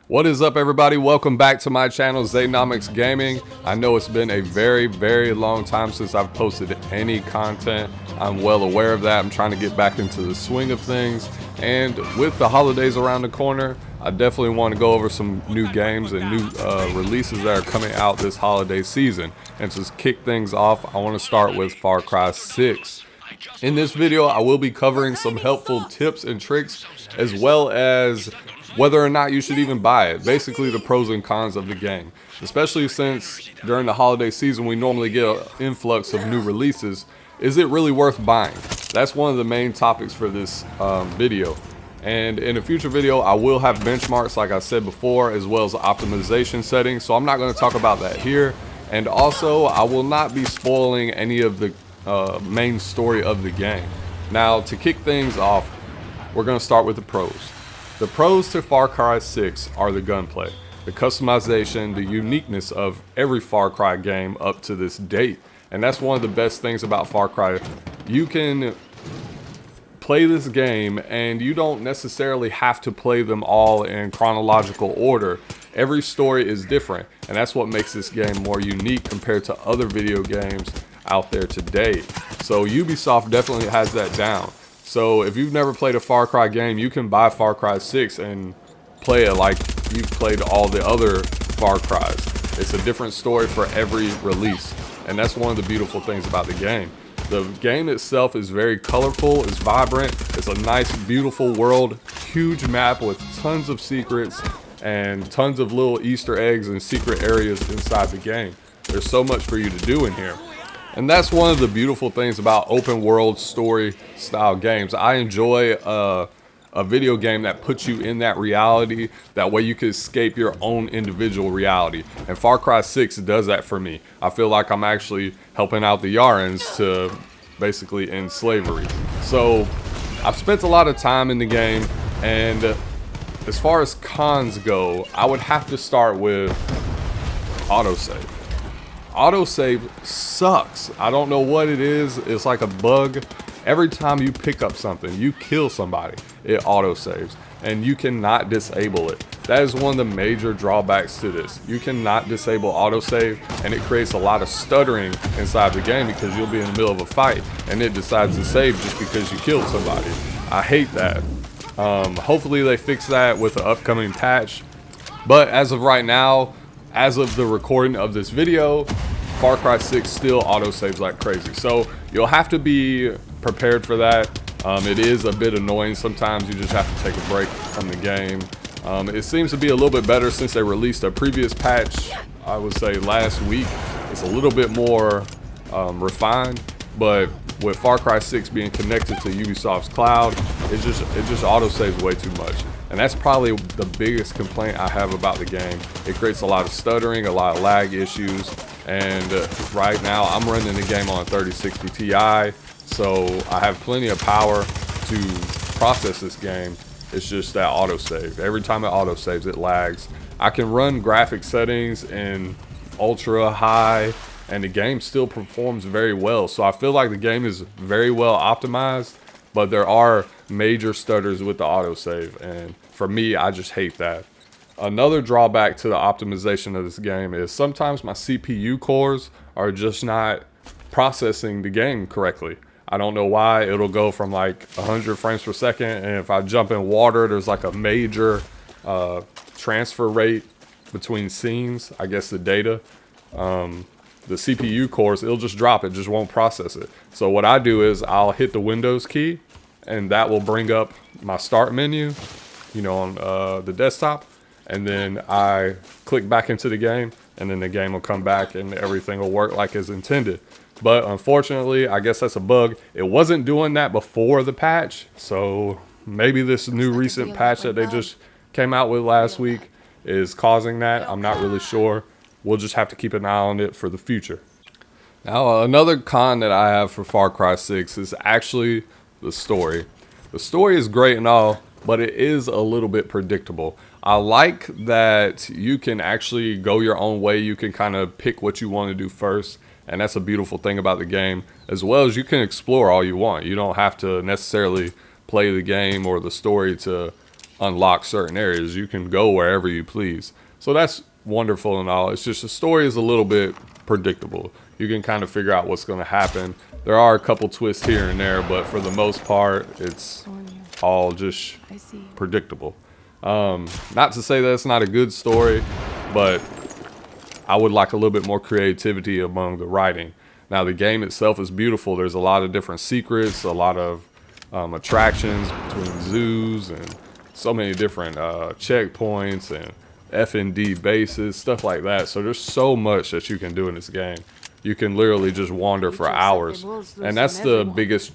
What is up, everybody? Welcome back to my channel, Zaynomics Gaming. I know it's been a very long time since I've posted any content. I'm well aware of that. I'm trying to get back into the swing of things, and with the holidays around the corner, I definitely want to go over some new games and new releases that are coming out this holiday season. And to kick things off, I want to start with Far Cry 6. In this video, I will be covering some helpful tips and tricks, as well as whether or not you should even buy it. Basically, the pros and cons of the game. Especially since during the holiday season, we normally get an influx of new releases. Is it really worth buying? That's one of the main topics for this video. And in a future video, I will have benchmarks, like I said before, as well as optimization settings. So I'm not going to talk about that here. And also, I will not be spoiling any of the main story of the game. Now, to kick things off, we're going to start with the pros. The pros to Far Cry 6 are the gunplay, the customization, the uniqueness of every Far Cry game up to this date. And that's one of the best things about Far Cry. You can play this game and you don't necessarily have to play them all in chronological order. Every story is different, and that's what makes this game more unique compared to other video games out there today. So Ubisoft definitely has that down. So if you've never played a Far Cry game, you can buy Far Cry 6 and play it like you've played all the other Far Cries. It's a different story for every release, and that's one of the beautiful things about the game. The game itself is very colorful, it's vibrant, it's a nice, beautiful world, huge map with tons of secrets and tons of little Easter eggs and secret areas inside the game. There's so much for you to do in here. And that's one of the beautiful things about open world story style games. I enjoy a video game that puts you in that reality. That way you can escape your own individual reality. And Far Cry 6 does that for me. I feel like I'm actually helping out the Yarans to basically end slavery. So I've spent a lot of time in the game, and as far as cons go, I would have to start with autosave. Autosave sucks. I don't know what it is. It's like a bug. Every time you pick up something, you kill somebody, it autosaves, and you cannot disable it. That is one of the major drawbacks to this. You cannot disable autosave, and it creates a lot of stuttering inside the game because you'll be in the middle of a fight and it decides to save just because you killed somebody. I hate that. Hopefully they fix that with the upcoming patch. But as of right now, as of the recording of this video, Far Cry 6 still autosaves like crazy. So you'll have to be prepared for that. It is a bit annoying sometimes. You just have to take a break from the game. It seems to be a little bit better since they released a previous patch, I would say last week. It's a little bit more refined, but with Far Cry 6 being connected to Ubisoft's cloud, it just autosaves way too much. And that's probably the biggest complaint I have about the game. It creates a lot of stuttering, a lot of lag issues, and right now I'm running the game on 3060 Ti, so I have plenty of power to process this game. It's just that autosave. Every time it autosaves, it lags. I can run graphic settings in ultra high, and the game still performs very well. So I feel like the game is very well optimized, but there are major stutters with the autosave, and for me, I just hate that. Another drawback to the optimization of this game is sometimes my CPU cores are just not processing the game correctly. I don't know why. It'll go from like 100 frames per second, and if I jump in water, there's like a major transfer rate between scenes, I guess the data. The CPU cores, it'll just drop it, just won't process it. So what I do is I'll hit the Windows key, and that will bring up my start menu, you know, on the desktop, and then I click back into the game, and then the game will come back and everything will work like as intended. But unfortunately, I guess that's a bug. It wasn't doing that before the patch, so maybe this new recent patch that they just came out with last week is causing that. I'm not really sure. We'll just have to keep an eye on it for the future. Now, another con that I have for Far Cry 6 is actually the story. The story is great and all, but it is a little bit predictable. I like that you can actually go your own way. You can kind of pick what you want to do first, and that's a beautiful thing about the game. As well as you can explore all you want. You don't have to necessarily play the game or the story to unlock certain areas. You can go wherever you please. So that's wonderful and all. It's just the story is a little bit predictable. You can kind of figure out what's going to happen. There are a couple twists here and there, but for the most part, it's all just predictable. Not to say that it's not a good story, but I would like a little bit more creativity among the writing. Now, the game itself is beautiful. There's a lot of different secrets, a lot of attractions between zoos and so many different checkpoints and F&D bases, stuff like that. So there's so much that you can do in this game. You can literally just wander for hours. And that's the biggest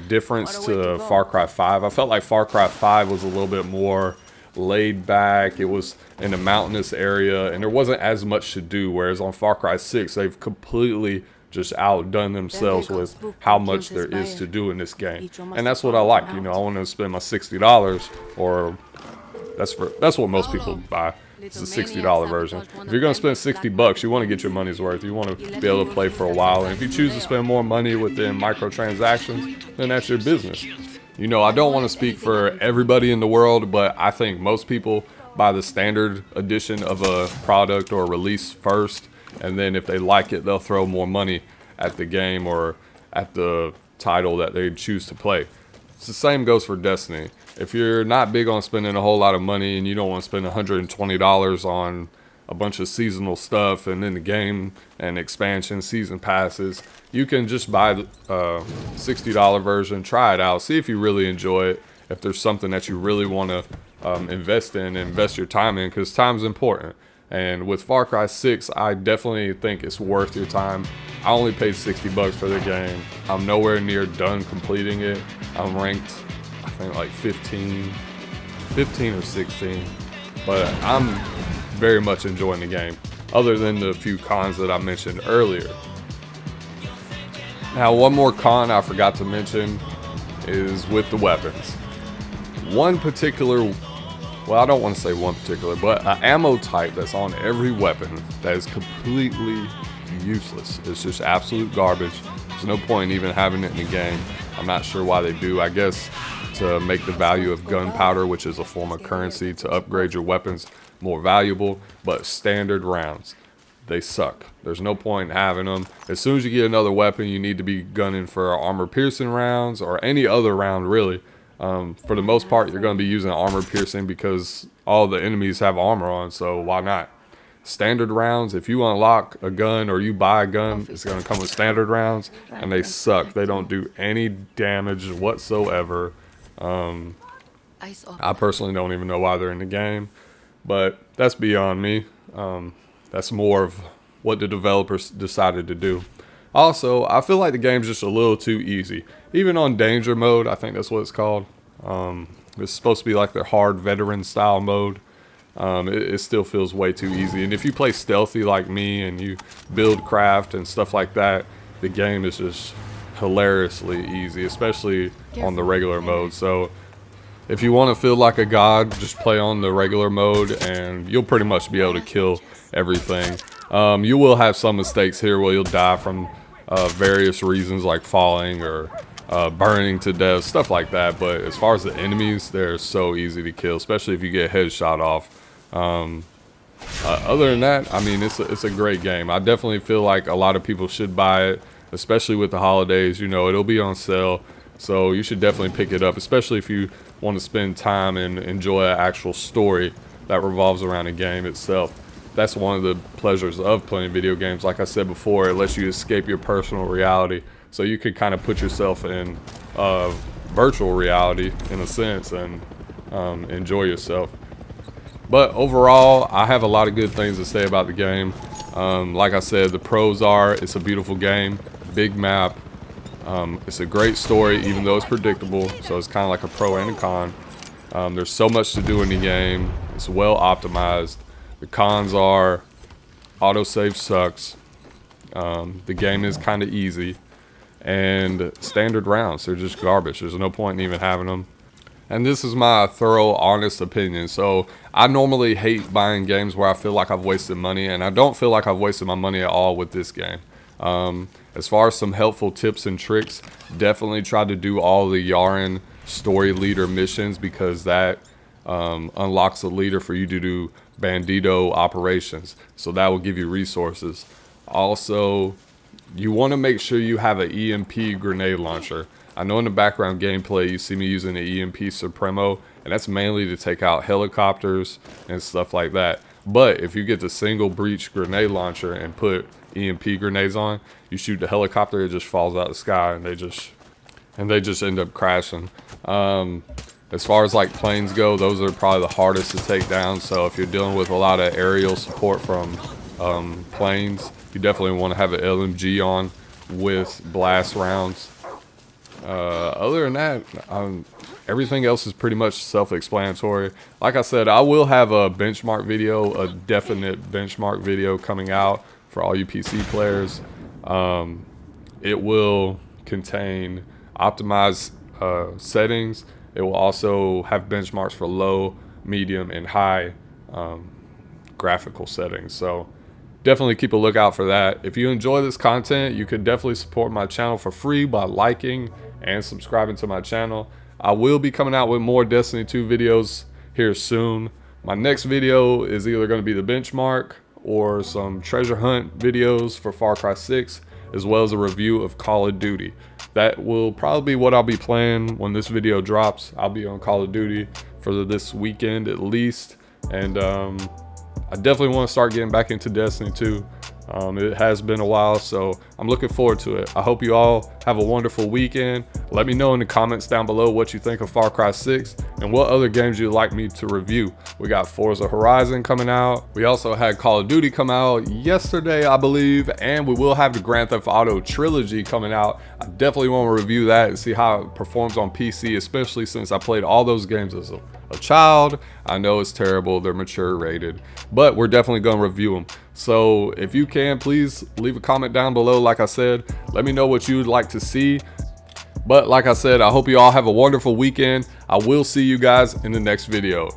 difference to Far Cry 5. I felt like Far Cry 5 was a little bit more laid back. It was in a mountainous area and there wasn't as much to do, whereas on Far Cry 6 they've completely just outdone themselves with how much there is to do in this game. And that's what I like. You know, I want to spend my $60, or that's what most people buy. It's the $60 version. If you're going to spend $60, you want to get your money's worth. You want to be able to play for a while. And if you choose to spend more money within microtransactions, then that's your business. You know, I don't want to speak for everybody in the world, but I think most people buy the standard edition of a product or release first. And then if they like it, they'll throw more money at the game or at the title that they choose to play. It's the same goes for Destiny. If you're not big on spending a whole lot of money and you don't want to spend $120 on a bunch of seasonal stuff and then the game and expansion season passes, you can just buy the $60 version, try it out, see if you really enjoy it, if there's something that you really want to invest in, invest your time in, because time's important. And with Far Cry 6, I definitely think it's worth your time. I only paid $60 for the game. I'm nowhere near done completing it. I'm ranked, I think, like 15 or 16. But I'm very much enjoying the game, other than the few cons that I mentioned earlier. Now, one more con I forgot to mention is with the weapons. One particular, well, I don't want to say one particular, but an ammo type that's on every weapon that is completely useless. It's just absolute garbage. There's no point in even having it in the game. I'm not sure why they do. I guess to make the value of gunpowder, which is a form of currency, to upgrade your weapons more valuable. But standard rounds, they suck. There's no point in having them. As soon as you get another weapon, you need to be gunning for armor piercing rounds or any other round, really. For the most part, you're going to be using armor piercing because all the enemies have armor on, so why not? Standard rounds, if you unlock a gun or you buy a gun, it's going to come with standard rounds, and they suck. They don't do any damage whatsoever. I personally don't even know why they're in the game, but that's beyond me. That's more of what the developers decided to do. Also, I feel like the game's just a little too easy. Even on danger mode, I think that's what it's called. It's supposed to be like their hard veteran style mode. It still feels way too easy. And if you play stealthy like me and you build craft and stuff like that, the game is just hilariously easy, especially on the regular mode. So if you want to feel like a god, just play on the regular mode and you'll pretty much be able to kill everything. You will have some mistakes here where you'll die from various reasons, like falling or burning to death, stuff like that. But as far as the enemies, they're so easy to kill, especially if you get headshot off. Other than that, I mean, it's a great game. I definitely feel like a lot of people should buy it, especially with the holidays. You know, it'll be on sale, so you should definitely pick it up, especially if you want to spend time and enjoy an actual story that revolves around the game itself. That's one of the pleasures of playing video games. Like I said before, it lets you escape your personal reality, so you could kind of put yourself in virtual reality in a sense and enjoy yourself. But overall, I have a lot of good things to say about the game. Like I said, the pros are it's a beautiful game, big map. It's a great story, even though it's predictable, so it's kind of like a pro and a con. There's so much to do in the game. It's well optimized. The cons are autosave sucks. The game is kind of easy. And standard rounds, they're just garbage. There's no point in even having them. And this is my thorough, honest opinion. So I normally hate buying games where I feel like I've wasted money, and I don't feel like I've wasted my money at all with this game. As far as some helpful tips and tricks, definitely try to do all the Yaren story leader missions, because that unlocks a leader for you to do bandito operations. So that will give you resources. Also, you want to make sure you have an EMP grenade launcher. I know in the background gameplay you see me using the EMP Supremo, and that's mainly to take out helicopters and stuff like that. But if you get the single breach grenade launcher and put EMP grenades on, you shoot the helicopter, it just falls out of the sky, and they just end up crashing. As far as like planes go, those are probably the hardest to take down. So if you're dealing with a lot of aerial support from planes, you definitely want to have an LMG on with blast rounds. Other than that, everything else is pretty much self-explanatory. Like I said, I will have a benchmark video, a definite benchmark video coming out for all you PC players. It will contain optimized settings. It will also have benchmarks for low, medium, and high graphical settings. So definitely keep a lookout for that. If you enjoy this content, you could definitely support my channel for free by liking and subscribing to my channel. I will be coming out with more Destiny 2 videos here soon. My next video is either going to be the benchmark or some treasure hunt videos for Far Cry 6, as well as a review of Call of Duty. That will probably be what I'll be playing when this video drops. I'll be on Call of Duty for this weekend at least, and I definitely want to start getting back into Destiny 2. It has been a while, so I'm looking forward to it. I hope you all have a wonderful weekend. Let me know in the comments down below what you think of Far Cry 6 and what other games you'd like me to review. We got Forza Horizon coming out. We also had Call of Duty come out yesterday, I believe, and we will have the Grand Theft Auto trilogy coming out. I definitely want to review that and see how it performs on PC, especially since I played all those games as a child. I know it's terrible, they're mature rated, but we're definitely going to review them. So if you can, please leave a comment down below. Like I said, let me know what you would like to see. But like I said, I hope you all have a wonderful weekend. I will see you guys in the next video.